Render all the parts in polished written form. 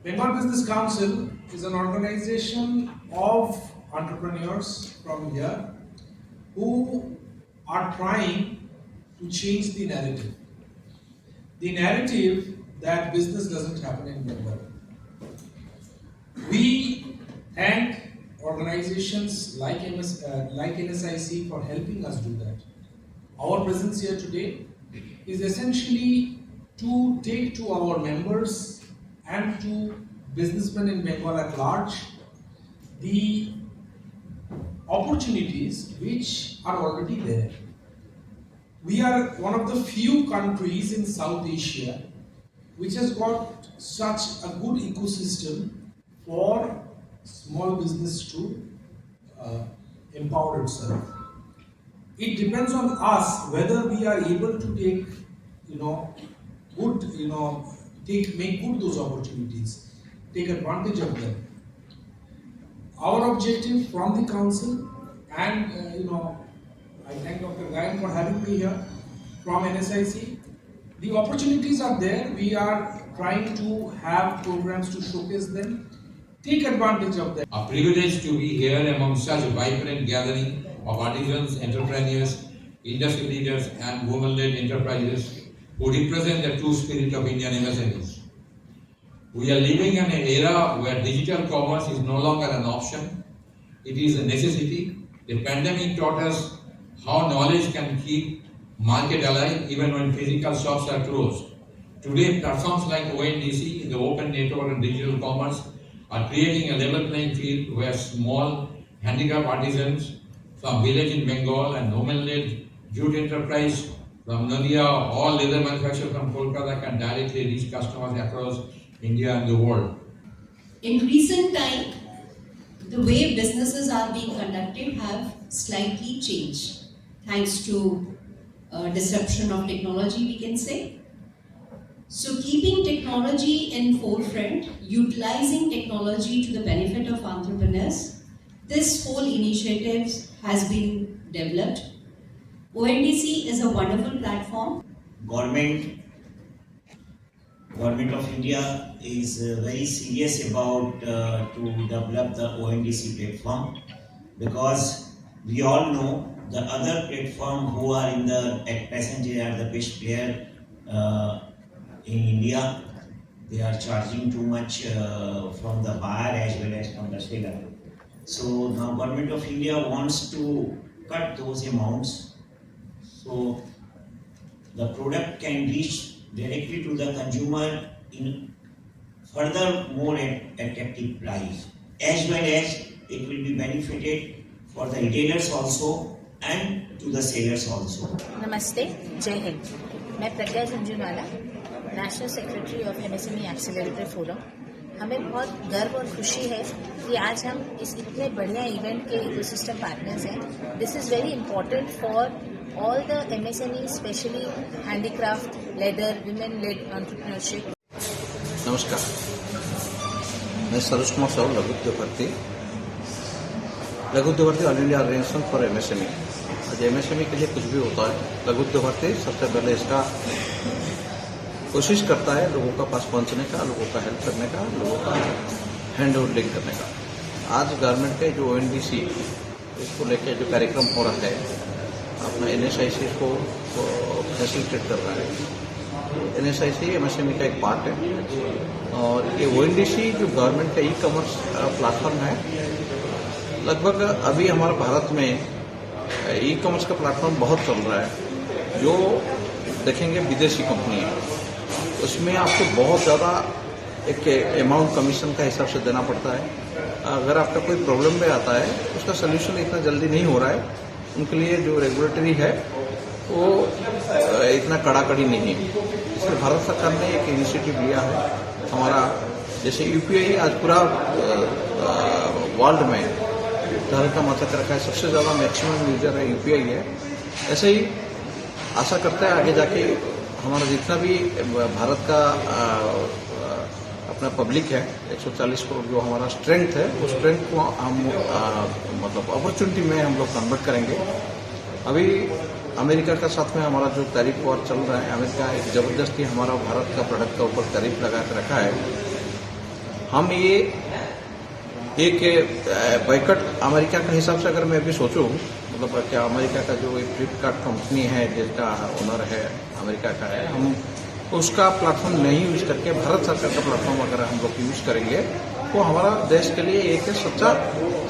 Bengal Business Council is an organization of entrepreneurs from here who are trying to change the narrative. The narrative that business doesn't happen in Bengal. We thank organizations like NSIC for helping us do that. Our presence here today is essentially to take to our members and to businessmen in Bengal at large the opportunities which are already there. We are one of the few countries in South Asia which has got such a good ecosystem for small business to empower itself. It depends on us whether we are able to take, make good those opportunities, take advantage of them. Our objective from the council, and I thank Dr. Gayan for having me here from NSIC. The opportunities are there. We are trying to have programs to showcase them. Take advantage of them. A privilege to be here among such a vibrant gathering of artisans, entrepreneurs, industry leaders and women-led enterprises who represent the true spirit of Indian MSMEs. We are living in an era where digital commerce is no longer an option. It is a necessity. The pandemic taught us how knowledge can keep market alive even when physical shops are closed. Today, platforms like ONDC, the Open Network and Digital Commerce, are creating a level playing field where small handicraft artisans from village in Bengal and women-led jute enterprise from Nadia, all leather manufacturers from Kolkata can directly reach customers across India and the world. In recent time, the way businesses are being conducted have slightly changed, thanks to disruption of technology, we can say. So keeping technology in forefront, utilizing technology to the benefit of entrepreneurs, this whole initiative has been developed. ONDC is a wonderful platform. Government of India is very serious about to develop the ONDC platform, because we all know the other platform who are in the at present are the best player in India. They are charging too much from the buyer as well as from the seller. So now Government of India wants to cut those amounts, so the product can reach directly to the consumer in further more attractive price, as well as it will be benefited for the retailers also and to the sellers also. नमस्ते, जय हिंद। मैं Pragya Jhunjhunwala, national secretary of MSME accelerator forum. हमें बहुत गर्व और खुशी है कि आज हम इस इतने बढ़िया इवेंट के इकोसिस्टम पार्टनर्स हैं। This is very important for all the MSME, especially handicraft, leather, women-led entrepreneurship. नमस्कार, मैं सरोज कुमार साहू, लघु उद्योग all India organisation for MSME। आज MSME के लिए कुछ भी होता है, लघु उद्योग सबसे पहले इसका कोशिश करता है लोगों का पास पहुंचने का, लोगों का हेल्प करने का, लोगों का हैंड होल्डिंग करने का। आज गवर्नमेंट के जो ONDC इसको लेकर जो कार्यक्रम हो रहा है, अपना NSIC को फैसिलिटेट कर रहा है। NSIC MSME का एक पार्ट है और ये ONDC जो गवर्नमेंट का ई-कॉमर्स प्लेटफॉर्म है, लगभग अभी हमारे भारत में ई-कॉमर्स का प्लेटफॉर्म बहुत चल रहा है। जो देखेंगे विदेशी कंपनी है, उसमें आपको बहुत ज़्यादा एक अमाउंट कमीशन का हिसाब से देना पड़ता है। अगर आपका कोई प्रॉब्लम भी आता है, उसका सोल्यूशन इतना जल्दी नहीं हो रहा है। उनके लिए जो रेगुलेटरी है वो इतना कड़ाकड़ी नहीं है। इसलिए भारत सरकार ने एक इनिशिएटिव लिया है। हमारा जैसे UPI आज पूरा वर्ल्ड में धड़का मचा कर रखा है, सबसे ज़्यादा मैक्सिमम यूजर है UPI है। ऐसे ही आशा करते हैं आगे जाके हमारा जितना भी भारत का अपना पब्लिक है 140 करोड़, जो हमारा स्ट्रेंथ है, उस स्ट्रेंथ को हम मतलब अपॉर्चुनिटी में हम लोग कन्वर्ट करेंगे। अभी अमेरिका का साथ में हमारा जो टैरिफ वॉर चल रहा है, अमेरिका एक जबरदस्ती हमारा भारत का प्रोडक्ट का ऊपर टैरिफ लगा कर रखा है। हम ये एक बाइकट अमेरिका के हिसाब से अगर मैं अभी सोचूं, मतलब क्या अमेरिका का जो एक फ्लिपकार्ट कंपनी है जिसका ओनर है अमेरिका का है, हम उसका प्लेटफॉर्म नहीं यूज करके भारत सरकार का प्लेटफॉर्म अगर हम लोग यूज करेंगे तो हमारा देश के लिए एक सच्चा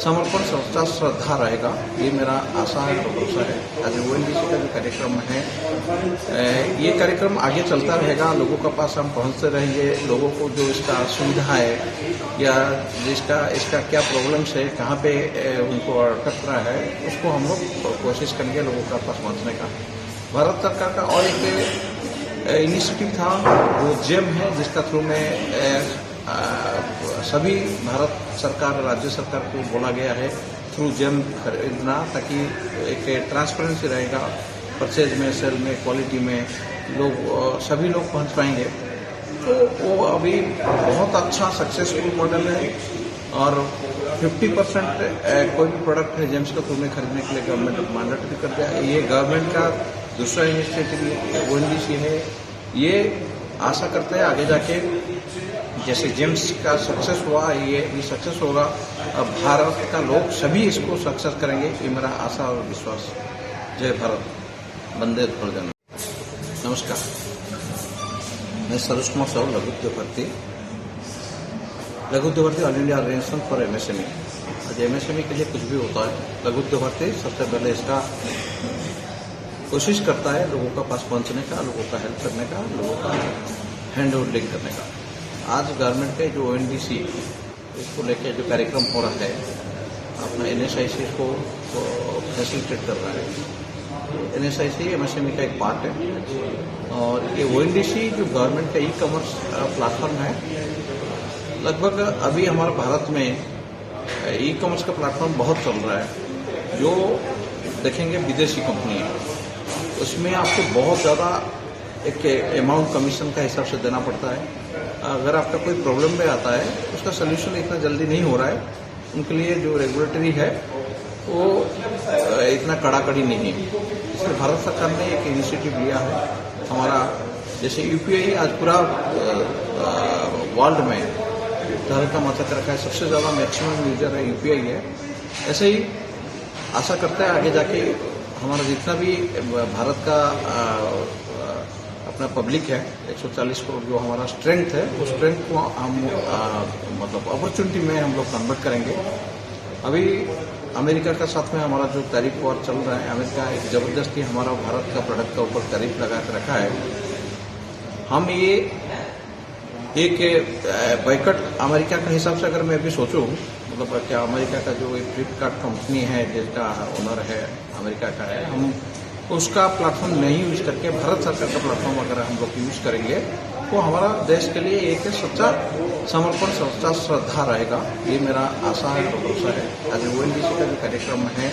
समर्पण, सच्चा श्रद्धा रहेगा। ये मेरा आशा है, भरोसा है। आज ONDC का जो कार्यक्रम है, ये कार्यक्रम आगे चलता रहेगा, लोगों के पास हम पहुंचते रहेंगे। लोगों को जो इसका सुविधा है या इसका क्या प्रॉब्लम्स है, कहाँ पे उनको अटक रहा है, उसको हम लोग कोशिश करेंगे लोगों के पास पहुंचने का। भारत सरकार का और एक इनिशिएटिव था वो जेम है, जिसका थ्रू में सभी भारत सरकार, राज्य सरकार को बोला गया है थ्रू जेम खरीदना, ताकि एक ट्रांसपेरेंसी रहेगा परचेज में, सेल में, क्वालिटी में, सभी लोग पहुंच पाएंगे। तो वो अभी बहुत अच्छा सक्सेसफुल मॉडल है और 50% कोई भी प्रोडक्ट है जेम्स के थ्रू में खरीदने के लिए गवर्नमेंट मैंडेटरी कर दिया। ये गवर्नमेंट का दूसरा इनिशिएटिव ONDC है। ये आशा करते हैं आगे जाके जैसे जेम्स का सक्सेस हुआ, ये सक्सेस होगा। अब भारत का लोग सभी इसको सक्सेस करेंगे, ये मेरा आशा और विश्वास। जय भारत, वंदे मातरम। नमस्कार, मैं सरोज कुमार साहू, लघु उद्योग all India organisation for MSME। आज MSME के लिए कुछ भी होता है, लघु उद्योग सबसे पहले इसका कोशिश करता है लोगों का पास पहुंचने का, लोगों का हेल्प करने का, लोगों का हैंड होल्डिंग करने का। आज गवर्नमेंट के जो ONDC इसको लेके जो कार्यक्रम हो रहा है, अपना NSIC को फैसिलिटेट कर रहा है। NSIC MSME का एक पार्ट है और ये ONDC जो गवर्नमेंट का ई-कॉमर्स प्लेटफॉर्म है। लगभग अभी हमारे भारत में ई-कॉमर्स का प्लेटफॉर्म बहुत चल रहा है। जो देखेंगे विदेशी कंपनी है, उसमें आपको बहुत ज़्यादा एक अमाउंट कमीशन का हिसाब से देना पड़ता है। अगर आपका कोई प्रॉब्लम में आता है, उसका सोल्यूशन इतना जल्दी नहीं हो रहा है। उनके लिए जो रेगुलेटरी है वो इतना कड़ाकड़ी नहीं है। इसलिए भारत सरकार ने एक इनिशिएटिव लिया है। हमारा जैसे UPI आज पूरा वर्ल्ड में धड़का मचा कर रखा है, सबसे ज़्यादा मैक्सिमम यूजर है UPI है। ऐसे ही आशा करते हैं आगे जाके हमारा जितना भी भारत का अपना पब्लिक है 140 करोड़, जो हमारा स्ट्रेंथ है, उस स्ट्रेंथ को हम मतलब अपॉर्चुनिटी में हम लोग कन्वर्ट करेंगे। अभी अमेरिका का साथ में हमारा जो टैरिफ वॉर चल रहा है, अमेरिका एक जबरदस्ती हमारा भारत का प्रोडक्ट का ऊपर टैरिफ लगा कर रखा है। हम ये एक बाइकट अमेरिका के हिसाब से अगर मैं अभी सोचूं, मतलब क्या अमेरिका का जो एक फ्लिपकार्ट कंपनी है जिसका ओनर है अमेरिका का है, हम उसका प्लेटफॉर्म नहीं यूज करके भारत सरकार का प्लेटफॉर्म अगर हम लोग यूज करेंगे तो हमारा देश के लिए एक सच्चा समर्पण, सच्चा श्रद्धा रहेगा। ये मेरा आशा है, भरोसा है। आज ONDC का जो कार्यक्रम है,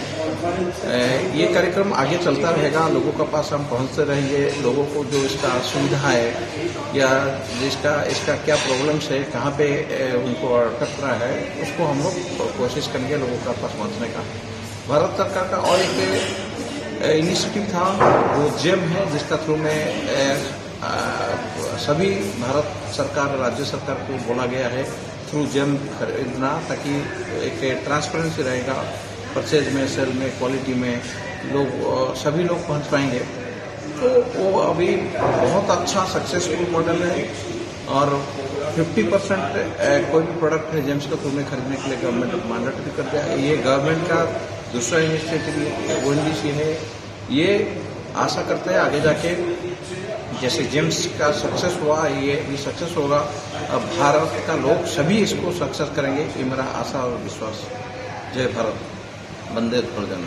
ये कार्यक्रम आगे चलता रहेगा, लोगों के पास हम पहुंचते रहेंगे। लोगों को जो इसका सुविधा है या इसका क्या प्रॉब्लम्स है, कहाँ पे उनको अटक रहा है, उसको हम लोग कोशिश करेंगे लोगों के पास पहुंचने का। भारत सरकार का और एक इनिशिएटिव था वो जेम है, जिसका थ्रू में सभी भारत सरकार, राज्य सरकार को बोला गया है थ्रू जेम खरीदना, ताकि एक ट्रांसपेरेंसी रहेगा परचेज में, सेल में, क्वालिटी में, सभी लोग पहुंच पाएंगे। तो वो अभी बहुत अच्छा सक्सेसफुल मॉडल है और 50% कोई भी प्रोडक्ट है जेम्स के थ्रू में खरीदने के लिए गवर्नमेंट मैंडेटरी कर दिया। ये गवर्नमेंट का दूसरा इनिशिएटिव ONDC है। ये आशा करते हैं आगे जाके जैसे जेम्स का सक्सेस हुआ, ये सक्सेस होगा। अब भारत का लोग सभी इसको सक्सेस करेंगे, ये मेरा आशा और विश्वास। जय भारत, वंदे मातरम।